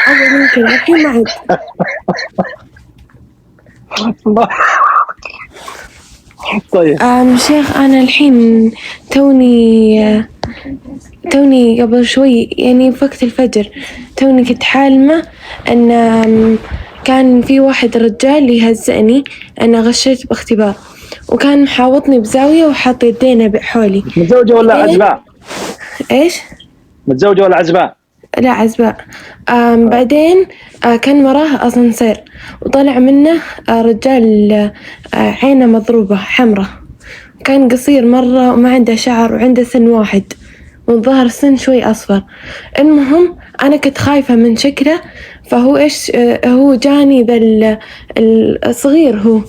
ممكن الحين ما عاد. طيب شيخ أنا الحين توني قبل شوي يعني في وقت الفجر توني كنت حالمة أن كان في واحد رجال يهزئني. أنا غشيت باختبار وكان محاوطني بزاوية وحاط يدينه بحولي. متزوجة ولا عزباء؟ إيش؟ متزوجة ولا عزباء؟ لا عزباء. بعدين كان وراه أسانسير وطلع منه رجال عينه مضروبة حمرة، كان قصير مرة وما عنده شعر وعنده سن واحد والظهر سن شوي أصفر. المهم أنا كنت خايفة من شكله، فهو إيش هو جاني ذا الصغير، هو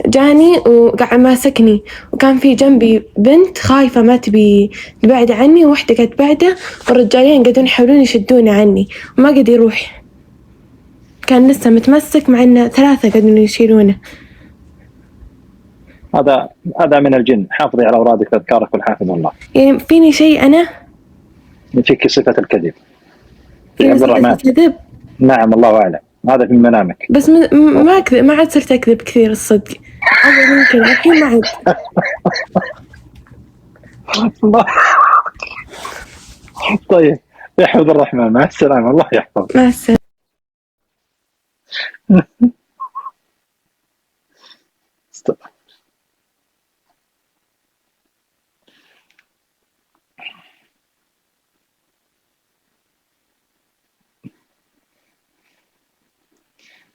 جاني وقاعد ماسكني، وكان في جنبي بنت خايفة ما تبي تبعد عني، وواحدة قاعد بعده والرجالين قاعدون يحاولون يشدوني عني وما قد يروح، كان لسه متمسك مع إنه 3 قاعدون يشيلونه. هذا من الجن. حافظي على أورادك وأذكارك والحافظ الله. يعني فيني شيء أنا؟ فيك صفة الكذب. فيني صفة الكذب؟ نعم الله أعلم، هذا في منامك. بس ما أكذب، ما عاد صرت أكذب كثير الصدق. هذا ممكن الحين ما عاد. طيب يحفظ الرحمن، مع السلامة، الله يحفظ. مع السلامة.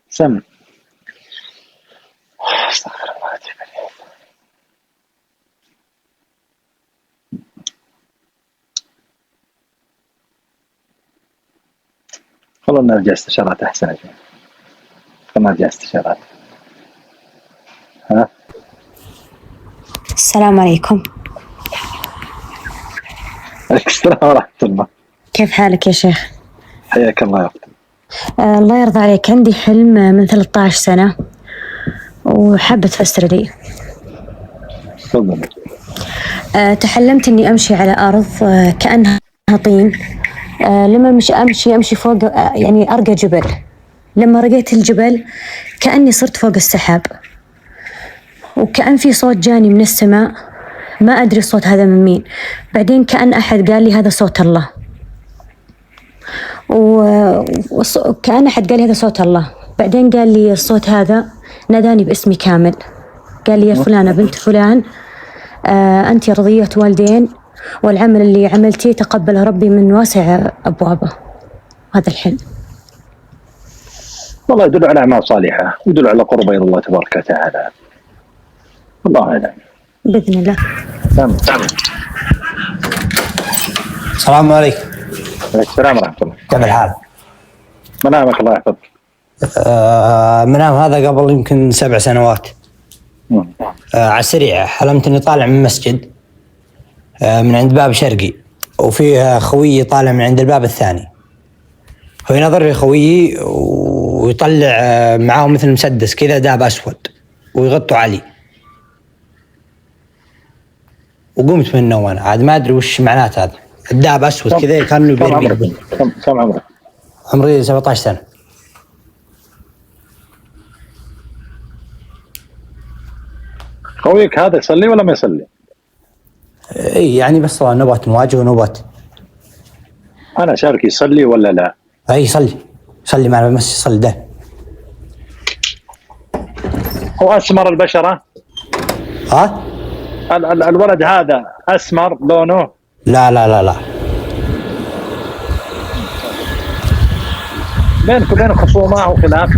سم. استغفر الله. خلونا نرجع استشارات أحسن يا جماعة. خلونا نرجع استشارات. ها. السلام عليكم. عليكم السلام ورحمة الله. كيف حالك يا شيخ؟ حياك الله يا أختي. الله يرضى عليك، عندي حلم من 13 سنة وحابة تفسر لي. تفضل. تحلمت إني أمشي على أرض كأنها طين. لما أمشي فوق يعني أرقى جبل. لما رقيت الجبل كأني صرت فوق السحاب، وكأن في صوت جاني من السماء، ما أدري الصوت هذا من مين. بعدين كأن أحد قال لي هذا صوت الله، وكأن أحد قال لي هذا صوت الله. بعدين قال لي الصوت هذا ناداني باسمي كامل، قال لي يا فلانة بنت فلان، أنت رضية والدين، والعمل اللي عملتيه تقبله ربي من واسع أبوابه. هذا الحلم. والله يدل على أعمال صالحة ويدل على قرب إلى الله تبارك وتعالى. الله أعلم. بإذن الله. تمام. السلام عليكم. عليكم السلام ورحمة الله. كيف الحال؟ منامك الله يحفظك. منام هذا قبل يمكن 7 سنوات. على السريع حلمت اني طالع من مسجد من عند باب شرقي، وفيه خويي طالع من عند الباب الثاني، فينظر لي خويي ويطلع معاه مثل مسدس كذا داب اسود ويغطوا علي، وقمت من النوم. انا عاد ما ادري وش معنات هذا الداب اسود كذا، كانه بيرمي. كم عمرك؟ عمري 17 سنة. خويك هذا يصلي ولا ما يصلي؟ اي يعني بس نوبات مواجهة ونوبات. أنا شارك يصلي ولا لا؟ اي يصلي معنا بس يصلي ده. هو أسمر البشرة؟ ها؟ الولد هذا أسمر لونه؟ لا لا لا لا. بينك وبينه خصومة أو خلاف؟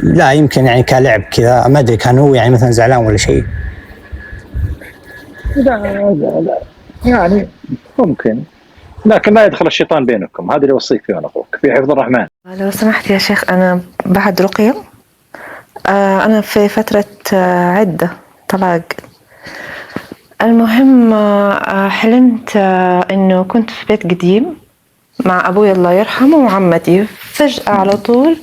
لا يمكن يعني كلعب كذا، ما أدري كان هو يعني مثلا زعلان ولا شيء. لا يعني ممكن، لكن لا يدخل الشيطان بينكم. هذا اللي أوصيك فيه أنا أخوك في حفظ الرحمن. لو سمحت يا شيخ، أنا بعد رقية. أنا في فترة عدة طلاق. المهم حلمت إنه كنت في بيت قديم مع أبوي الله يرحمه وعمتي. فجأة على طول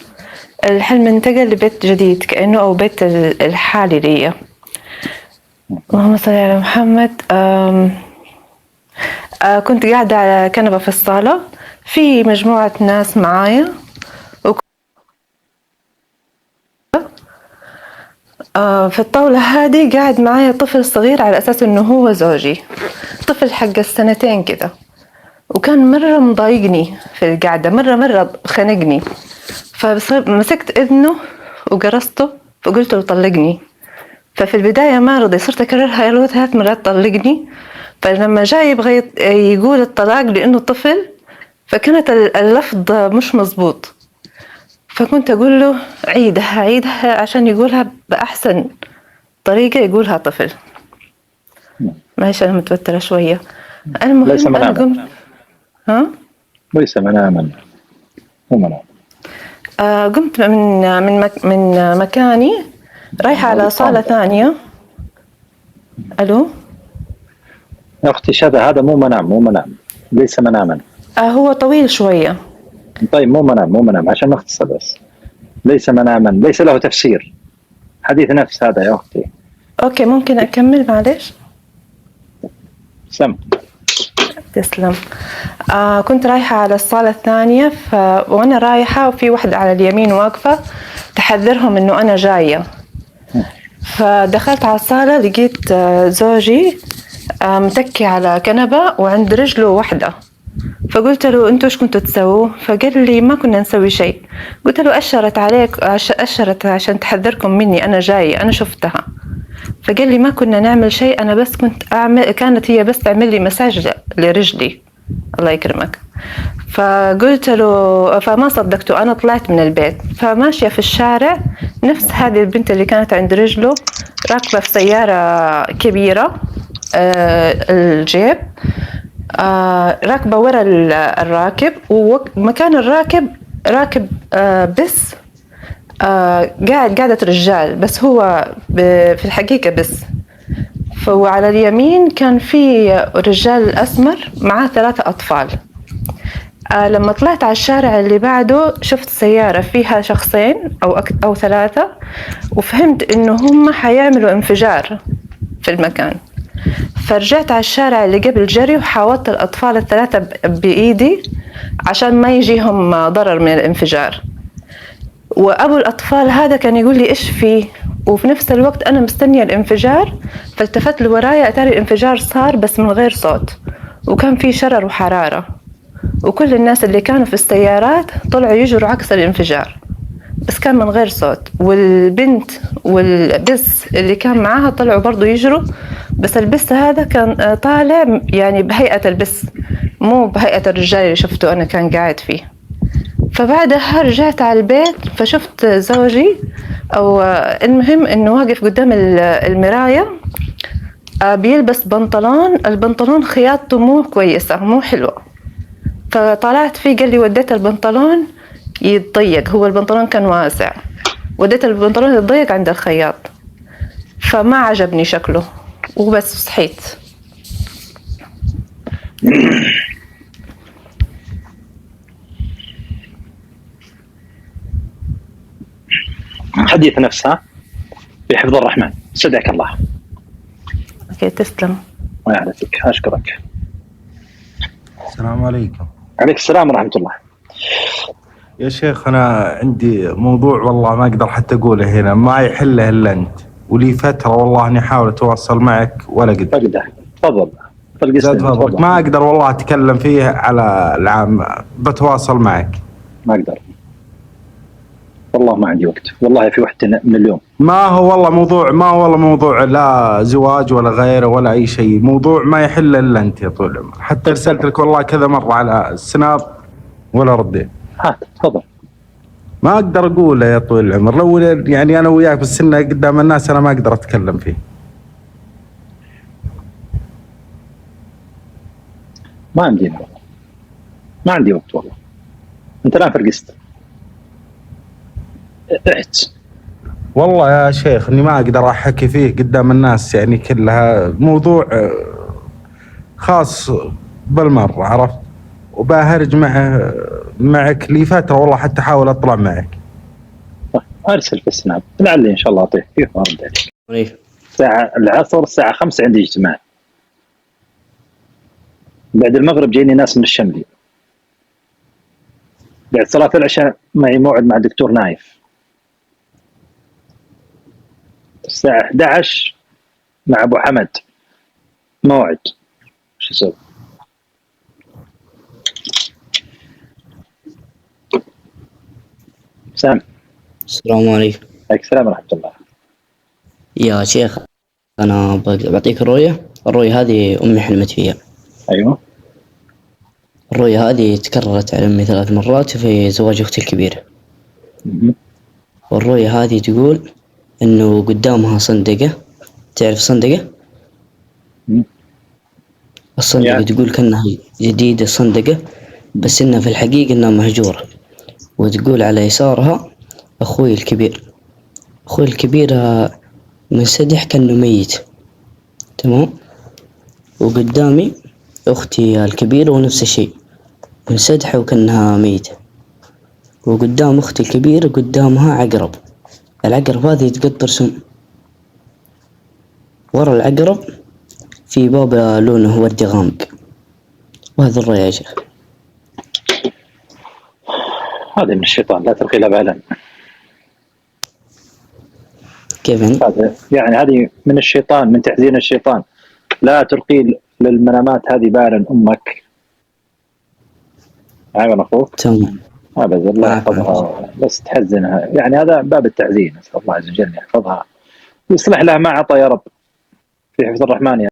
الحلم انتقل لبيت جديد كأنه أو بيت الحالي لي. اللهم صل على محمد. كنت قاعدة على كنبة في الصالة، في مجموعة ناس معايا في الطاولة هذه قاعد معايا طفل صغير على أساس إنه هو زوجي، طفل حق السنتين كده، وكان مرة مضايقني في القعدة، مرة خنقني، فمسكت إذنه وقرصته فقلت له طلقني. ففي البداية ما رضي، صرت أكررها له 3 مرات طلقني. فلما جاي يبغى يقول الطلاق لأنه طفل، فكانت اللفظ مش مزبوط، فكنت أقول له عيدها عشان يقولها بأحسن طريقة يقولها طفل. معلش أنا متوترة شوية. المهم ليس أنا مناما. قمت ليس مناما، مو منام. قمت من مكاني رايحة على صالة ثانية. ألو يا أختي هذا مو منام، ليس مناما. هو طويل شوية. طيب مو منام عشان نختصر بس. ليس مناما، ليس له تفسير، حديث نفس هذا يا أختي. أوكي ممكن أكمل معلش؟ سم. تسلم. كنت رايحة على الصالة الثانية، وأنا رايحة وفي واحدة على اليمين واقفة تحذرهم إنه أنا جاية. فدخلت على الصالة لقيت زوجي متكي على كنبة وعند رجله واحدة. فقلت له أنتوا إيش كنتوا تسووا؟ فقال لي ما كنا نسوي شيء. قلت له أشرت عشان تحذركم مني، أنا جاي، أنا شفتها. فقال لي ما كنا نعمل شيء، أنا بس كانت هي بس تعمل لي مساج لرجلي، الله يكرمك. فقلت له، فما صدقته، أنا طلعت من البيت. فماشية في الشارع نفس هذه البنت اللي كانت عند رجله راكبة في سيارة كبيرة الجيب، راكبة ورا الراكب، ومكان الراكب راكب بس قاعدة رجال، بس هو في الحقيقة بس. وعلى اليمين كان في رجال أسمر معاه 3 أطفال. لما طلعت على الشارع اللي بعده شفت سيارة فيها شخصين أو 3، وفهمت إنه هم حيعملوا انفجار في المكان. فرجعت على الشارع اللي قبل جري، وحاولت الأطفال ال3 بإيدي عشان ما يجيهم ضرر من الانفجار. وأبو الأطفال هذا كان يقول لي إيش فيه، وفي نفس الوقت أنا مستنية الانفجار. فالتفت لورايا أتاري الانفجار صار بس من غير صوت، وكان فيه شرر وحرارة، وكل الناس اللي كانوا في السيارات طلعوا يجروا عكس الانفجار، بس كان من غير صوت. والبنت والبس اللي كان معاها طلعوا برضو يجروا، بس البس هذا كان طالع يعني بهيئة البس، مو بهيئة الرجال اللي شفته أنا كان قاعد فيه. فبعدها رجعت على البيت، فشفت زوجي أو المهم إنه واقف قدام المراية بيلبس بنطلون، البنطلون خياطته مو كويسة، مو حلوة. فطلعت فيه قال لي وديت البنطلون يتضيق، هو البنطلون كان واسع، وديت البنطلون يتضيق عند الخياط، فما عجبني شكله وبس صحيت. حديث نفسها بحفظ الرحمن. سدعك الله. اوكي تسلم. الله يحفظك، اشكرك. السلام عليكم. عليك السلام ورحمة الله. يا شيخ أنا عندي موضوع والله ما أقدر حتى أقوله هنا، ما يحله إلا أنت، ولي فترة والله إني أحاول أتواصل معك ولا قدر. تفضل. ما أقدر والله أتكلم فيه على العام، بتواصل معك. ما أقدر والله، ما عندي وقت والله، في وقت من اليوم. ما هو والله موضوع لا زواج ولا غيره ولا أي شيء، موضوع ما يحل إلا أنت يا طول العمر. حتى رسلت لك والله كذا مرة على السناب ولا رديت. هات تفضل. ما أقدر أقوله يا طويل العمر، لو يعني أنا وياك بس إنه قدام الناس أنا ما أقدر أتكلم فيه. ما عندي وقت والله. أنت الآن فرقست. والله يا شيخ إني ما أقدر أحكي فيه قدام الناس، يعني كلها موضوع خاص بالمرة، عرفت؟ وبهرج معك لي فترة والله، حتى أحاول أطلع معك. أرسل في السناب لعلي إن شاء الله أعطيك فيه وأرد عليك. الساعة العصر الساعة 5 عندي اجتماع، بعد المغرب جيني ناس من الشملي، بعد صلاة العشاء معي موعد مع الدكتور نايف. الساعة 11 مع أبو حمد موعد، شو يسوي؟ سام. السلام عليكم. عليك السلام ورحمة الله. يا شيخ أنا بعطيك الرؤية هذه أمي حلمت فيها. أيوه. الرؤية هذه تكررت على أمي 3 مرات في زواج أختي الكبيرة. والرؤية هذه تقول إنه قدامها صندقة، تعرف صندقة؟ الصندقة يعني. تقول كأنها جديدة الصندقة، بس إنها في الحقيقة إنها مهجورة. وتقول على يسارها أخوي الكبير. أخوي الكبير منسدح كأنه ميت، تمام. وقدامي أختي الكبيرة ونفس الشيء، منسدحة وكأنها ميتة. وقدام أختي الكبيرة قدامها عقرب، العقرب هذا يتقطر سم. ورا العقرب في باب لونه وردي غامق. وهذا الرؤيا يا شيخ. هذا من الشيطان، لا تلقي له بالا. كيف يعني هذه من الشيطان، من تحزين الشيطان. لا تلقي للمنامات هذه بالا أمك. عيون أخوك. تمام. أبدا الله يحفظها، بس تحزنها، يعني هذا باب التعزين. نسأل الله عز وجل يحفظها ويصلح لها ما عطى يا رب في حفظ الرحمن.